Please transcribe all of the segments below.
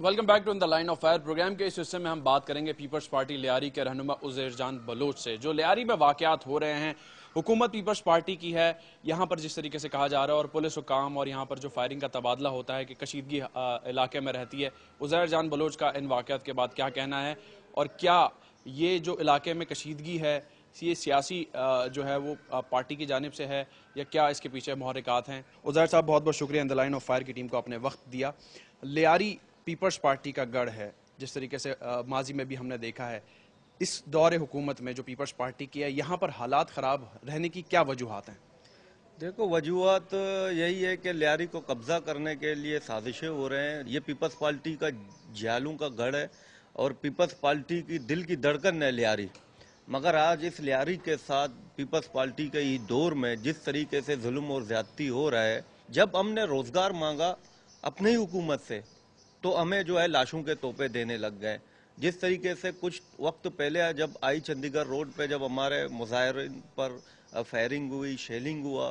Welcome back to in the line of fire program के इस हिस्से में हम बात करेंगे पीपल्स पार्टी लियारी के रहनुमा उज़ैर जान बलोच से। जो लियारी में वाकयात हो रहे हैं, हुकूमत पीपल्स पार्टी की है। यहाँ पर जिस तरीके से कहा जा रहा है और पुलिस हुकाम और यहाँ पर जो फायरिंग का तबादला होता है कि कशीदगी इलाके में रहती है, उज़ैर जान बलोच का इन वाकयात के बाद क्या कहना है और क्या ये जो इलाके में कशीदगी है ये सियासी जो है वो पार्टी की जानिब से है या क्या इसके पीछे मुहर्रिकात हैं। उज़ैर साहब, बहुत बहुत शुक्रिया इन द लाइन ऑफ फायर की टीम को आपने वक्त दिया। लियारी पीपल्स पार्टी का गढ़ है, जिस तरीके से माजी में भी हमने देखा है। इस दौरे हुकूमत में जो पीपल्स पार्टी की है, यहाँ पर हालात ख़राब रहने की क्या वजूहात हैं? देखो, वजूहात यही है कि लियारी को कब्जा करने के लिए साजिशें हो रहे हैं। ये पीपल्स पार्टी का जालू का गढ़ है और पीपल्स पार्टी की दिल की धड़कन है लियारी। मगर आज इस लियारी के साथ पीपल्स पार्टी के ही दौर में जिस तरीके से जुल्म और ज्यादती हो रहा है, जब हमने रोजगार मांगा अपनी हुकूमत से तो हमें जो है लाशों के तोहफे देने लग गए। जिस तरीके से कुछ वक्त पहले जब आई चंडीगढ़ रोड पे जब हमारे मुजाहिरीन पर फायरिंग हुई, शेलिंग हुआ,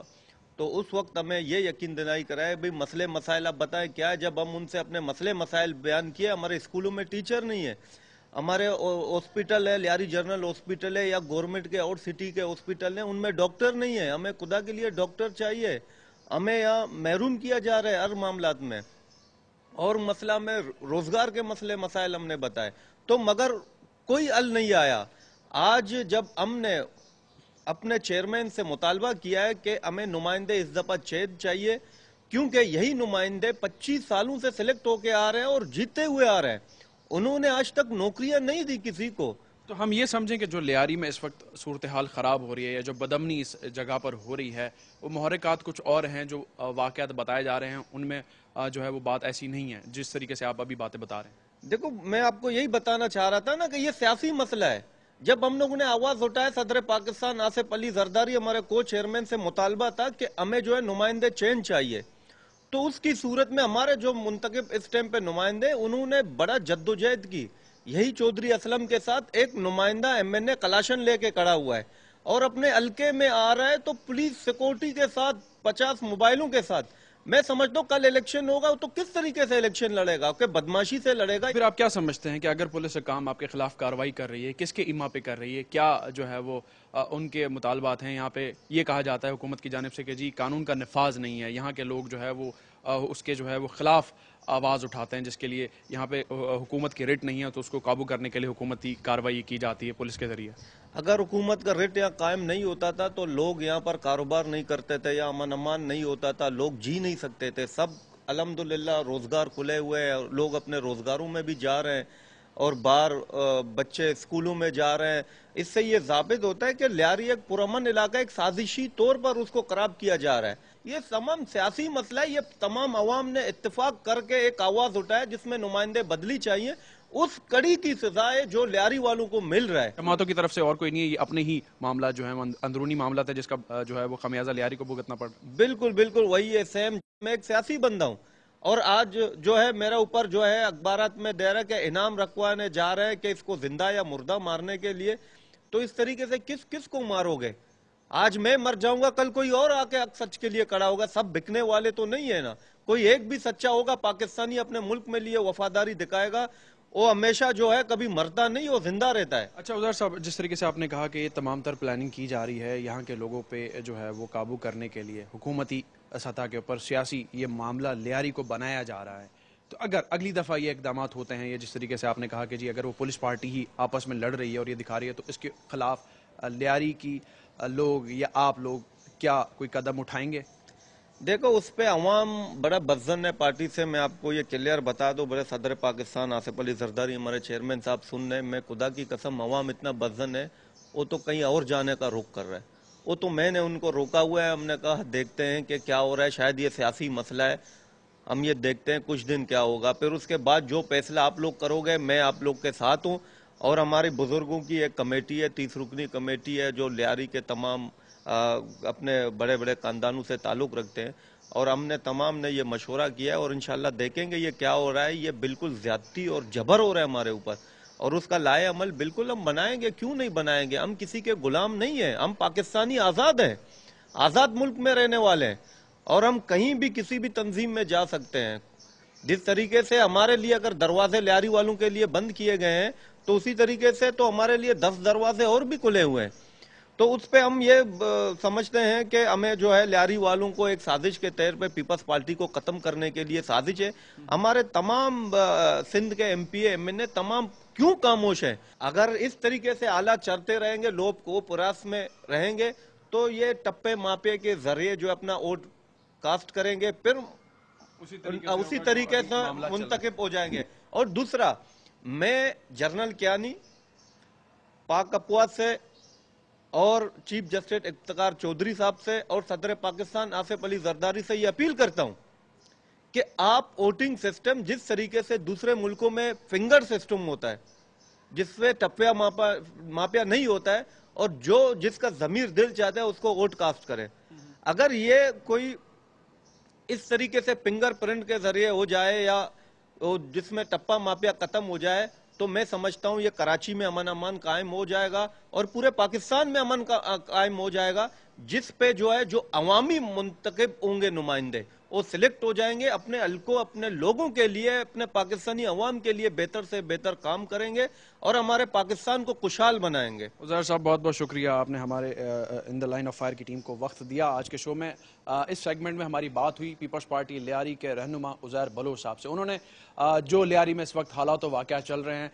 तो उस वक्त हमें ये यकीन दिलाई कराए भाई मसले मसाइल आप बताएं क्या है। जब हम उनसे अपने मसले मसाइल बयान किए, हमारे स्कूलों में टीचर नहीं है, हमारे हॉस्पिटल है, लियारी जनरल हॉस्पिटल है या गवर्नमेंट के और सिटी के हॉस्पिटल है, उनमें डॉक्टर नहीं है। हमें खुदा के लिए डॉक्टर चाहिए। हमें यहाँ महरूम किया जा रहा है हर मामलात में। और मसला में रोजगार के मसले मसाइल हमने बताए तो मगर कोई हल नहीं आया। आज जब हमने अपने चेयरमैन से मुतालबा किया है कि हमें नुमाइंदे इस दफा चेंज चाहिए, क्योंकि यही नुमाइंदे 25 सालों से सिलेक्ट होके आ रहे हैं और जीते हुए आ रहे हैं। उन्होंने आज तक नौकरियां नहीं दी किसी को। तो हम ये समझें कि जो लियारी में इस वक्त सूरत हाल ख़राब हो रही है या जो बदमनी इस जगह पर हो रही है, वो मुहर्रिकात कुछ और हैं। जो वाक़यात बताए जा रहे हैं उनमें जो है वो बात ऐसी नहीं है जिस तरीके से आप अभी बातें बता रहे हैं। देखो, मैं आपको यही बताना चाह रहा था ना कि ये सियासी मसला है। जब हम लोगों ने आवाज उठाया, सदर पाकिस्तान आसिफ अली जरदारी हमारे को चेयरमैन से मुतालबा था कि हमें जो है नुमाइंदे चेंज चाहिए, तो उसकी सूरत में हमारे जो मुंतखब इस टाइम पे नुमाइंदे, उन्होंने बड़ा जद्दोजहद की। यही चौधरी असलम के साथ एक नुमाइंदा MNA कलाशन लेके खड़ा हुआ है और अपने हल्के में आ रहा है तो पुलिस सिक्योरिटी के साथ 50 मोबाइलों के साथ। मैं समझता हूँ कल इलेक्शन होगा तो किस तरीके से इलेक्शन लड़ेगा, कि बदमाशी से लड़ेगा। फिर आप क्या समझते हैं कि अगर पुलिस काम आपके खिलाफ कार्रवाई कर रही है, किसके इमा पे कर रही है? क्या जो है वो उनके मुतालबात हैं? यहाँ पे ये कहा जाता है हुकूमत की जानिब से कि जी कानून का नफाज नहीं है, यहाँ के लोग जो है वो उसके जो है वो खिलाफ आवाज़ उठाते हैं, जिसके लिए यहाँ पे हुकूमत की रिट नहीं है तो उसको काबू करने के लिए हुकूमती कार्रवाई की जाती है पुलिस के जरिए। अगर हुकूमत का रिट यहाँ कायम नहीं होता था तो लोग यहाँ पर कारोबार नहीं करते थे या अमन अमान नहीं होता था, लोग जी नहीं सकते थे। सब अल्हम्दुलिल्लाह रोजगार खुले हुए हैं, लोग अपने रोजगारों में भी जा रहे हैं और बाहर बच्चे स्कूलों में जा रहे हैं। इससे ये साबित होता है कि लियारी एक पुरअमन इलाका एक साजिशी तौर पर उसको खराब किया जा रहा है। ये तमाम सियासी मसला है। ये तमाम अवाम ने इत्तेफाक करके एक आवाज उठाया जिसमें नुमाइंदे बदली चाहिए। उस कड़ी की सजाए जो लियारी वालों को मिल रहा है। जमातों की तरफ से और कोई नहीं है, ये अपने ही मामला जो है अंदरूनी मामला था जिसका जो है वो खमियाजा लियारी को भुगतना पड़। बिल्कुल बिल्कुल वही है सेम। मैं एक सियासी बंदा हूँ और आज जो है मेरा ऊपर जो है अखबारात में दे रहा है कि इनाम रखवाने जा रहे हैं कि इसको जिंदा या मुर्दा मारने के लिए। तो इस तरीके से किस किस को मारोगे? आज मैं मर जाऊंगा, कल कोई और आके सच के लिए खड़ा होगा। सब बिकने वाले तो नहीं है ना, कोई एक भी सच्चा होगा पाकिस्तानी अपने मुल्क में लिए वफादारी दिखाएगा। वो हमेशा जो है कभी मरता नहीं, वो जिंदा रहता है। अच्छा उज़ैर साहब, जिस तरीके से आपने कहा कि ये तमाम तर प्लानिंग की जा रही है यहाँ के लोगों पे जो है वो काबू करने के लिए, हुकूमती सतह के ऊपर सियासी ये मामला लियारी को बनाया जा रहा है, तो अगर अगली दफ़ा ये इकदाम होते हैं, ये जिस तरीके से आपने कहा कि जी अगर वो पुलिस पार्टी ही आपस में लड़ रही है और ये दिखा रही है, तो इसके खिलाफ लियारी की लोग या आप लोग क्या कोई कदम उठाएंगे? देखो, उस पे अवाम बड़ा बज़न है पार्टी से। मैं आपको ये क्लियर बता दूं, बड़े सदर पाकिस्तान आसिफ अली जरदारी हमारे चेयरमैन साहब सुन रहे हैं, मैं खुदा की कसम अवाम इतना बज़न है, वो तो कहीं और जाने का रुख कर रहा है। वो तो मैंने उनको रोका हुआ है। हमने कहा देखते हैं कि क्या हो रहा है, शायद ये सियासी मसला है, हम ये देखते हैं कुछ दिन क्या होगा, फिर उसके बाद जो फैसला आप लोग करोगे मैं आप लोग के साथ हूँ। और हमारे बुजुर्गों की एक कमेटी है, 30 रुकनी कमेटी है, जो लियारी के तमाम अपने बड़े बड़े खानदानों से ताल्लुक़ रखते हैं, और हमने तमाम ने ये मशवरा किया है और इंशाल्लाह देखेंगे ये क्या हो रहा है। ये बिल्कुल ज्यादती और जबर हो रहा है हमारे ऊपर और उसका लाए अमल बिल्कुल हम बनाएंगे। क्यों नहीं बनाएंगे? हम किसी के गुलाम नहीं है, हम पाकिस्तानी आज़ाद हैं, आज़ाद मुल्क में रहने वाले हैं और हम कहीं भी किसी भी तंजीम में जा सकते हैं। जिस तरीके से हमारे लिए अगर दरवाजे लियारी वालों के लिए बंद किए गए हैं, तो उसी तरीके से तो हमारे लिए 10 दरवाजे और भी खुले हुए हैं। तो उस पे हम ये समझते हैं कि हमें जो है लियारी वालों को एक साजिश के तौर पे पीपल्स पार्टी को खत्म करने के लिए साजिश है। हमारे तमाम सिंध के एमपी एमएनए तमाम क्यों खामोश है? अगर इस तरीके से हालात चलते रहेंगे, लोग को प्रयास में रहेंगे, तो ये टप्पे मापे के जरिए जो अपना वोट कास्ट करेंगे, फिर उसी तरीके से मुंतखब हो जाएंगे। और दूसरा, मैं जनरल कियानी, पाक कपवा से और चीफ जस्टिस इफ्तिकार चौधरी साहब से और सदर पाकिस्तान आसिफ अली जरदारी से ये अपील करता हूं कि आप वोटिंग सिस्टम जिस तरीके से दूसरे मुल्कों में फिंगर सिस्टम होता है, जिसमें टप्पिया मापिया नहीं होता है, और जो जिसका जमीर दिल चाहता है उसको वोट कास्ट करें। अगर ये कोई इस तरीके से फिंगर प्रिंट के जरिए हो जाए या जिसमें टप्पा मापिया खत्म हो जाए, तो मैं समझता हूं ये कराची में अमन कायम हो जाएगा और पूरे पाकिस्तान में अमन कायम हो जाएगा, जिस पे जो है जो अवामी मुंतखब होंगे नुमाइंदे, वो सिलेक्ट हो जाएंगे, अपने हल्कों, अपने लोगों के लिए, अपने पाकिस्तानी अवाम के लिए बेहतर से बेहतर काम करेंगे और हमारे पाकिस्तान को खुशहाल बनाएंगे। उज़ैर साहब, बहुत बहुत शुक्रिया, आपने हमारे इन द लाइन ऑफ फायर की टीम को वक्त दिया। आज के शो में इस सेगमेंट में हमारी बात हुई पीपल्स पार्टी लियारी के रहनुमा उज़ैर बलोच साहब से। उन्होंने जो लियारी में इस वक्त हालात वाक़या चल रहे हैं,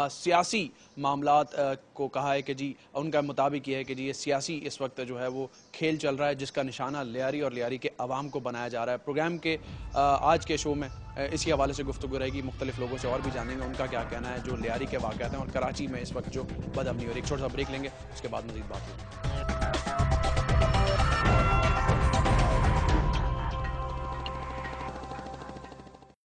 सियासी मामलात को कहा है कि जी, उनका मुताबिक ये है कि जी ये सियासी इस वक्त जो है वो खेल चल रहा है, जिसका निशाना लियारी और लियारी के अवाम को बनाया जा रहा है। प्रोग्राम के आज के शो में इसी हवाले से गुफ्तगू रहेगी, मुख्तलिफ लोगों से और भी जानेंगे उनका क्या कहना है जो लियारी के वाक़यात हैं और कराची में इस वक्त जो बदअमनी हो रही है। एक छोटा सा ब्रेक लेंगे, उसके बाद मज़ीद बात होगी।